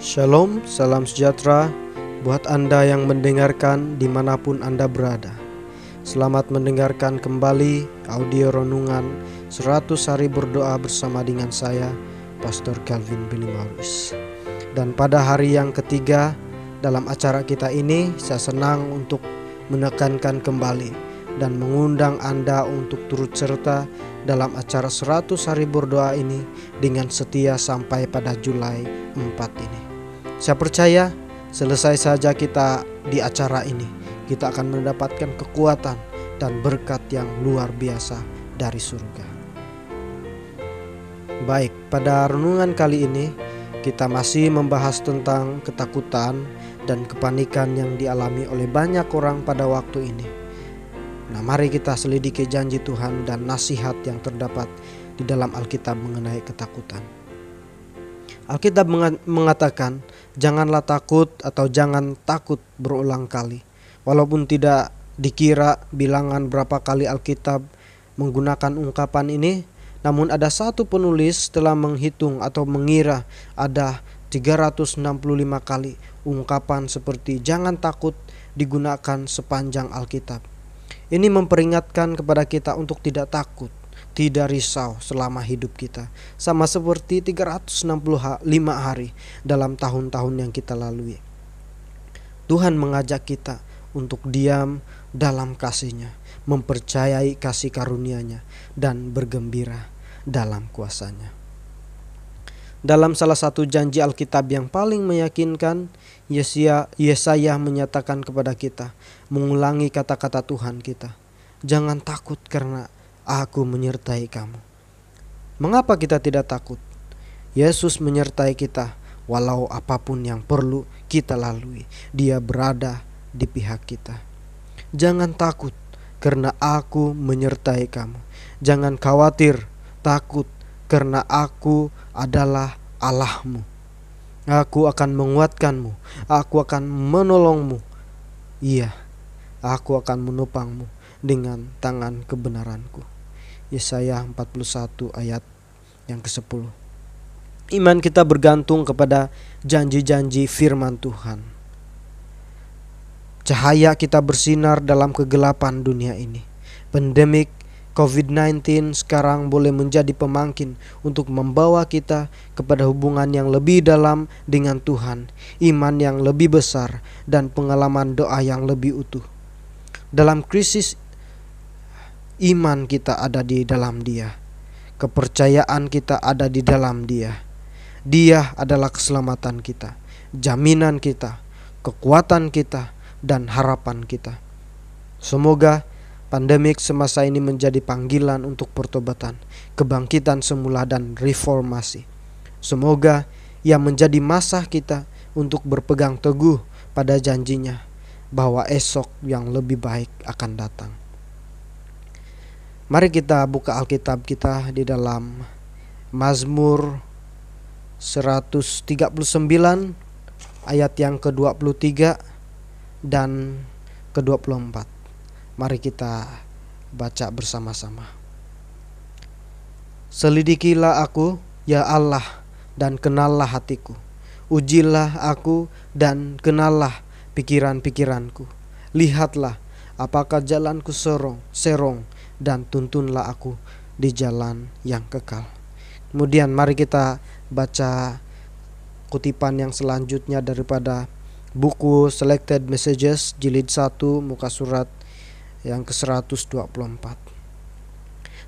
Shalom, salam sejahtera buat Anda yang mendengarkan dimanapun Anda berada. Selamat mendengarkan kembali audio renungan 100 hari berdoa bersama dengan saya, Pastor Calvin Billy Maulus. Dan pada hari yang ketiga dalam acara kita ini, saya senang untuk menekankan kembali dan mengundang Anda untuk turut serta dalam acara 100 hari berdoa ini dengan setia sampai pada Julai 4 ini. Saya percaya selesai saja kita di acara ini, kita akan mendapatkan kekuatan dan berkat yang luar biasa dari surga. Baik, pada renungan kali ini kita masih membahas tentang ketakutan dan kepanikan yang dialami oleh banyak orang pada waktu ini. Nah, mari kita selidiki janji Tuhan dan nasihat yang terdapat di dalam Alkitab mengenai ketakutan. Alkitab mengatakan, janganlah takut atau jangan takut berulang kali. Walaupun tidak dikira bilangan berapa kali Alkitab menggunakan ungkapan ini, namun ada satu penulis telah menghitung atau mengira ada 365 kali ungkapan seperti jangan takut digunakan sepanjang Alkitab. Ini memperingatkan kepada kita untuk tidak takut, tidak risau selama hidup kita. Sama seperti 365 hari dalam tahun-tahun yang kita lalui. Tuhan mengajak kita untuk diam dalam kasih-Nya, mempercayai kasih karunia-Nya, dan bergembira dalam kuasa-Nya. Dalam salah satu janji Alkitab yang paling meyakinkan, Yesaya menyatakan kepada kita, mengulangi kata-kata Tuhan kita, jangan takut karena Aku menyertai kamu. Mengapa kita tidak takut? Yesus menyertai kita walau apapun yang perlu kita lalui. Dia berada di pihak kita. Jangan takut karena Aku menyertai kamu. Jangan khawatir, takut karena Aku adalah Allahmu. Aku akan menguatkanmu. Aku akan menolongmu. Iya, Aku akan menopangmu dengan tangan kebenaranku. Yesaya 41 ayat yang ke-10. Iman kita bergantung kepada janji-janji firman Tuhan. Cahaya kita bersinar dalam kegelapan dunia ini. Pandemik COVID-19 sekarang boleh menjadi pemangkin untuk membawa kita kepada hubungan yang lebih dalam dengan Tuhan, iman yang lebih besar, dan pengalaman doa yang lebih utuh. Dalam krisis, iman kita ada di dalam Dia. Kepercayaan kita ada di dalam Dia. Dia adalah keselamatan kita, jaminan kita, kekuatan kita, dan harapan kita. Semoga pandemik semasa ini menjadi panggilan untuk pertobatan, kebangkitan semula, dan reformasi. Semoga ia menjadi masa kita untuk berpegang teguh pada janjinya bahwa esok yang lebih baik akan datang. Mari kita buka Alkitab kita di dalam Mazmur 139 ayat yang ke-23 dan ke-24. Mari kita baca bersama-sama. Selidikilah aku, ya Allah, dan kenallah hatiku. Ujilah aku dan kenallah pikiran-pikiranku. Lihatlah apakah jalanku serong, dan tuntunlah aku di jalan yang kekal. Kemudian mari kita baca kutipan yang selanjutnya daripada buku Selected Messages jilid 1 muka surat yang ke-124.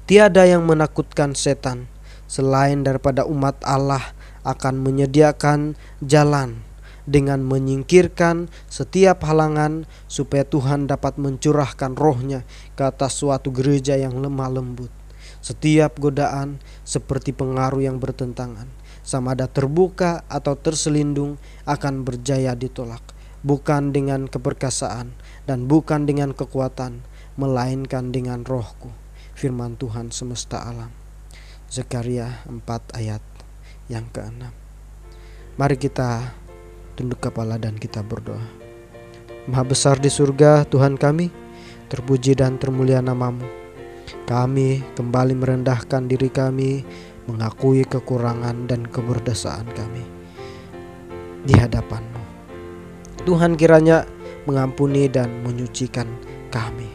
Tiada yang menakutkan setan selain daripada umat Allah akan menyediakan jalan dengan menyingkirkan setiap halangan supaya Tuhan dapat mencurahkan roh-Nya ke atas suatu gereja yang lemah lembut. Setiap godaan seperti pengaruh yang bertentangan, sama ada terbuka atau terselindung, akan berjaya ditolak, bukan dengan keperkasaan dan bukan dengan kekuatan, melainkan dengan roh-Ku, firman Tuhan semesta alam. Zekaria 4 ayat yang ke-6. Mari kita tunduk kepala dan kita berdoa. Maha besar di surga Tuhan kami, terpuji dan termulia nama-Mu. Kami kembali merendahkan diri kami, mengakui kekurangan dan keberdosaan kami. di hadapan-Mu. Tuhan kiranya mengampuni dan menyucikan kami.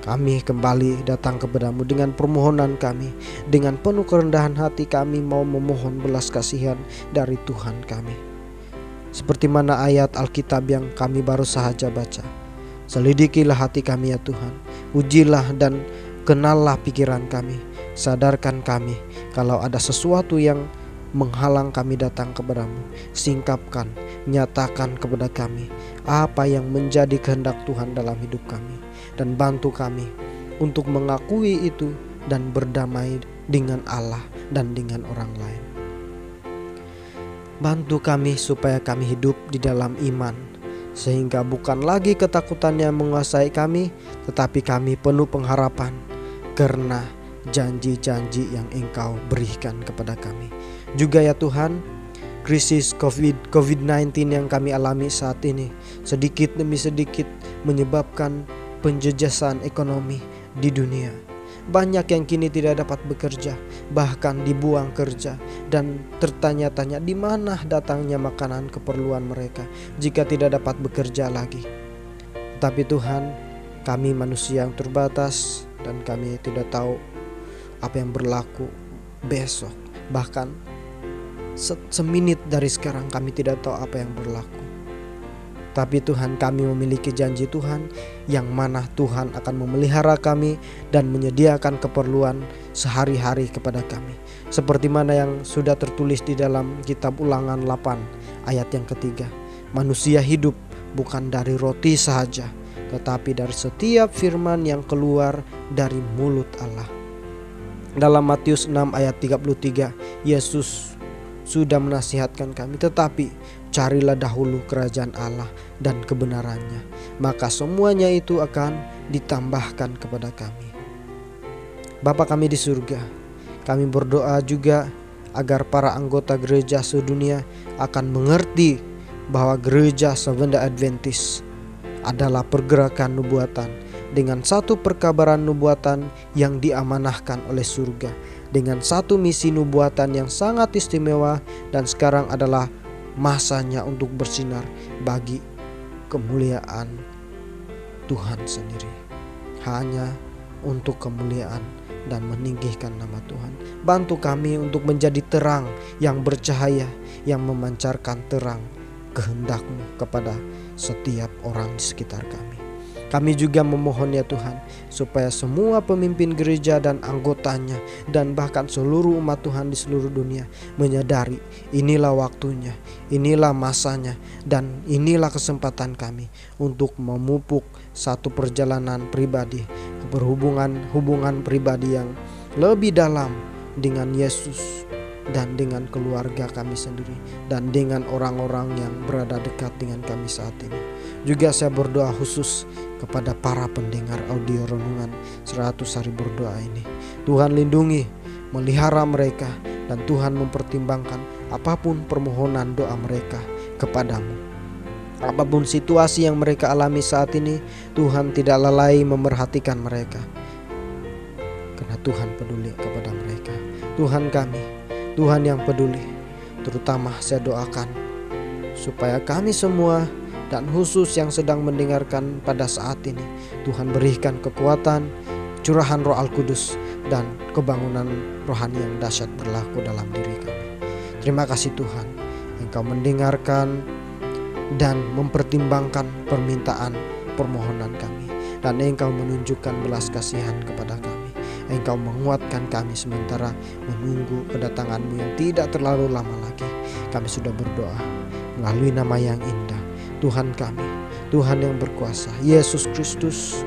Kami kembali datang kepada-Mu dengan permohonan kami. Dengan penuh kerendahan hati kami mau memohon belas kasihan dari Tuhan kami. Seperti mana ayat Alkitab yang kami baru saja baca. Selidikilah hati kami ya Tuhan. Ujilah dan kenallah pikiran kami. Sadarkan kami kalau ada sesuatu yang menghalang kami datang kepada-Mu. Singkapkan, nyatakan kepada kami apa yang menjadi kehendak Tuhan dalam hidup kami. Dan bantu kami untuk mengakui itu dan berdamai dengan Allah dan dengan orang lain. Bantu kami supaya kami hidup di dalam iman, sehingga bukan lagi ketakutan yang menguasai kami, tetapi kami penuh pengharapan karena janji-janji yang Engkau berikan kepada kami. Juga ya Tuhan, krisis COVID-19 yang kami alami saat ini sedikit demi sedikit menyebabkan penjejasan ekonomi di dunia. Banyak yang kini tidak dapat bekerja, bahkan dibuang kerja, dan tertanya-tanya di mana datangnya makanan keperluan mereka jika tidak dapat bekerja lagi. Tapi Tuhan, kami manusia yang terbatas dan kami tidak tahu apa yang berlaku besok. Bahkan semenit dari sekarang kami tidak tahu apa yang berlaku. Tapi Tuhan, kami memiliki janji Tuhan yang mana Tuhan akan memelihara kami dan menyediakan keperluan sehari-hari kepada kami. Seperti mana yang sudah tertulis di dalam kitab Ulangan 8 ayat yang ketiga. Manusia hidup bukan dari roti sahaja, tetapi dari setiap firman yang keluar dari mulut Allah. Dalam Matius 6 ayat 33, Yesus sudah menasihatkan kami, tetapi carilah dahulu kerajaan Allah dan kebenarannya, maka semuanya itu akan ditambahkan kepada kami. Bapa kami di surga, kami berdoa juga agar para anggota gereja sedunia akan mengerti bahwa gereja Seventh-day Adventist adalah pergerakan nubuatan dengan satu perkabaran nubuatan yang diamanahkan oleh surga, dengan satu misi nubuatan yang sangat istimewa, dan sekarang adalah masanya untuk bersinar bagi kemuliaan Tuhan sendiri, hanya untuk kemuliaan dan meninggikan nama Tuhan. Bantu kami untuk menjadi terang yang bercahaya, yang memancarkan terang kehendak-Mu kepada setiap orang di sekitar kami. Kami juga memohon ya Tuhan, supaya semua pemimpin gereja dan anggotanya dan bahkan seluruh umat Tuhan di seluruh dunia menyadari inilah waktunya, inilah masanya, dan inilah kesempatan kami untuk memupuk satu perjalanan pribadi, hubungan pribadi yang lebih dalam dengan Yesus dan dengan keluarga kami sendiri dan dengan orang-orang yang berada dekat dengan kami saat ini. Juga saya berdoa khusus kepada para pendengar audio renungan 100 hari berdoa ini. Tuhan lindungi, melihara mereka, dan Tuhan mempertimbangkan apapun permohonan doa mereka kepadamu. Apapun situasi yang mereka alami saat ini, Tuhan tidak lalai memerhatikan mereka, karena Tuhan peduli kepada mereka. Tuhan kami, Tuhan yang peduli. Terutama saya doakan supaya kami semua dan khusus yang sedang mendengarkan pada saat ini, Tuhan berikan kekuatan, curahan Roh Al-Kudus, dan kebangunan rohani yang dahsyat berlaku dalam diri kami. Terima kasih Tuhan, Engkau mendengarkan dan mempertimbangkan permintaan permohonan kami, dan Engkau menunjukkan belas kasihan kepada kami. Engkau menguatkan kami sementara menunggu kedatangan-Mu yang tidak terlalu lama lagi. Kami sudah berdoa melalui nama yang indah Tuhan kami, Tuhan yang berkuasa, Yesus Kristus.